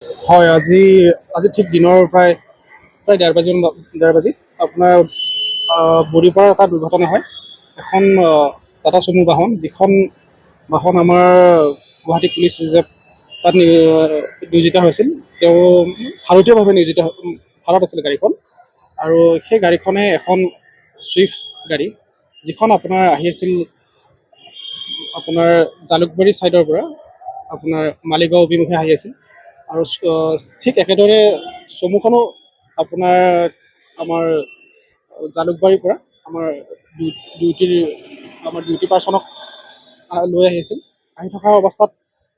হয়, আজি আজি ঠিক দিনৰ প্ৰায় ডেৰ বাজি আপোনাৰ বডিৰ পৰা এটা দুৰ্ঘটনা হয়। এখন টাটা চুমু বাহন, যিখন বাহন আমাৰ গুৱাহাটী পুলিচ ৰিজাৰ্ভ তাত নিয়োজিত হৈছিল। তেওঁ ভাৰতীয়ভাৱে ভাৰত আছিল গাড়ীখন। আৰু সেই গাড়ীখনে এখন ছুইফ্ট গাড়ী, যিখন আপোনাৰ আহি আছিল আপোনাৰ জালুকবাৰী ছাইডৰ পৰা আপোনাৰ মালিগাঁও অভিমুখে আহি আছিল। আৰু ঠিক একেদৰে চমুখনো আপোনাৰ আমাৰ জালুকবাৰীৰ পৰা আমাৰ ডিউটিৰ ডিউটি পাৰ্চনক লৈ আহিছিল। আহি থকা অৱস্থাত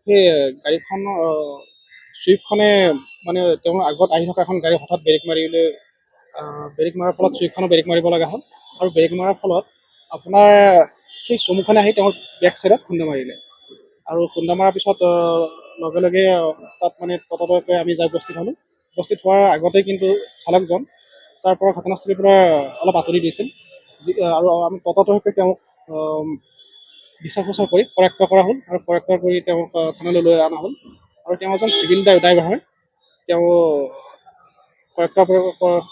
সেই গাড়ীখন চুইফ্টখনে মানে তেওঁৰ আগত আহি থকা এখন গাড়ী হঠাৎ ব্ৰেক মৰাৰ ফলত চুইফ্টখনো ব্ৰেক মাৰিব লগা হ'ল। আৰু ব্ৰেক মৰাৰ ফলত আপোনাৰ সেই চমুখনে আহি তেওঁৰ বেক চাইডত খুন্দা মাৰিলে। আৰু খুন্দা মৰাৰ পিছত লগে লগে তাত মানে ততাতৈয়াকৈ আমি যাই উপস্থিত হ'লোঁ। উপস্থিত হোৱাৰ আগতে কিন্তু চালকজন তাৰ পৰা ঘটনাস্থলীৰ পৰা অলপ আঁতৰি দিছিল। আৰু আমি ততাতৈয়াকৈ তেওঁক বিচাৰ খোচাৰ কৰি কৰায়ত্ব কৰা হ'ল, আৰু কৰায়ত্ব কৰি তেওঁক থানালৈ লৈ অনা হ'ল। আৰু তেওঁ এজন চিভিল ড্ৰাইভাৰ হয়। তেওঁ কৰায়ত্ব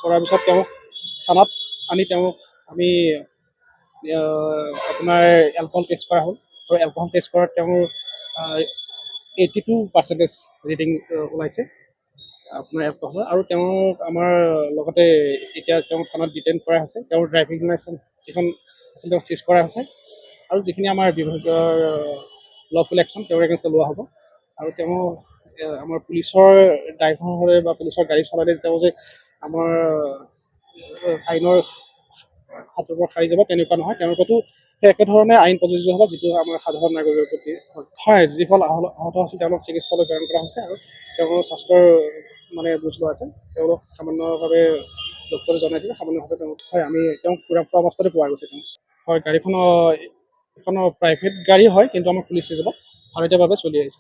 কৰাৰ পিছত তেওঁক থানাত আনি আমি আপোনাৰ এলকহল টেষ্ট কৰা হ'ল। আৰু এলকহল টেষ্ট কৰাত তেওঁৰ 82% ৰিডিং ওলাইছে আপোনাৰ এলকহলৰ। আৰু তেওঁক আমাৰ লগতে এতিয়া তেওঁ থানাত ডিটেইন কৰা হৈছে। তেওঁৰ ড্ৰাইভিং লাইচেঞ্চ যিখন আছিল তেওঁ চিজ কৰা হৈছে। আৰু যিখিনি আমাৰ বিভাগৰ লফুল একশ্যন তেওঁৰ এগেইনষ্টত লোৱা হ'ব। আৰু তেওঁ আমাৰ পুলিচৰ ড্ৰাইভাৰ হ'লে বা পুলিচৰ গাড়ী চলালে তেওঁ যে আমাৰ আইনৰ হাতৰ পৰা সাৰি যাব তেনেকুৱা নহয়, তেওঁৰ প্ৰতি সেই একেধৰণে আইন প্ৰযোজ্য হ'ব যিটো আমাৰ সাধাৰণ নাগৰিকৰ প্ৰতি হয়। যিসকল আহত আছিল তেওঁলোক চিকিৎসালয় প্ৰেৰণ কৰা হৈছে, আৰু তেওঁলোকৰ স্বাস্থ্যৰ মানে বুজ লোৱা আছে। তেওঁলোক সামান্যভাৱে ডক্টৰে জনাইছিলে সামান্যভাৱে তেওঁলোক হয়, আমি তেওঁক সুৰক্ষিত অৱস্থাতে পোৱা গৈছে। তেওঁ হয়, গাড়ীখন এখন প্ৰাইভেট গাড়ী হয়, কিন্তু আমাৰ পুলিচ ৰিজাৰ্ভত ভাৰতীয়ভাৱে চলি আহিছে।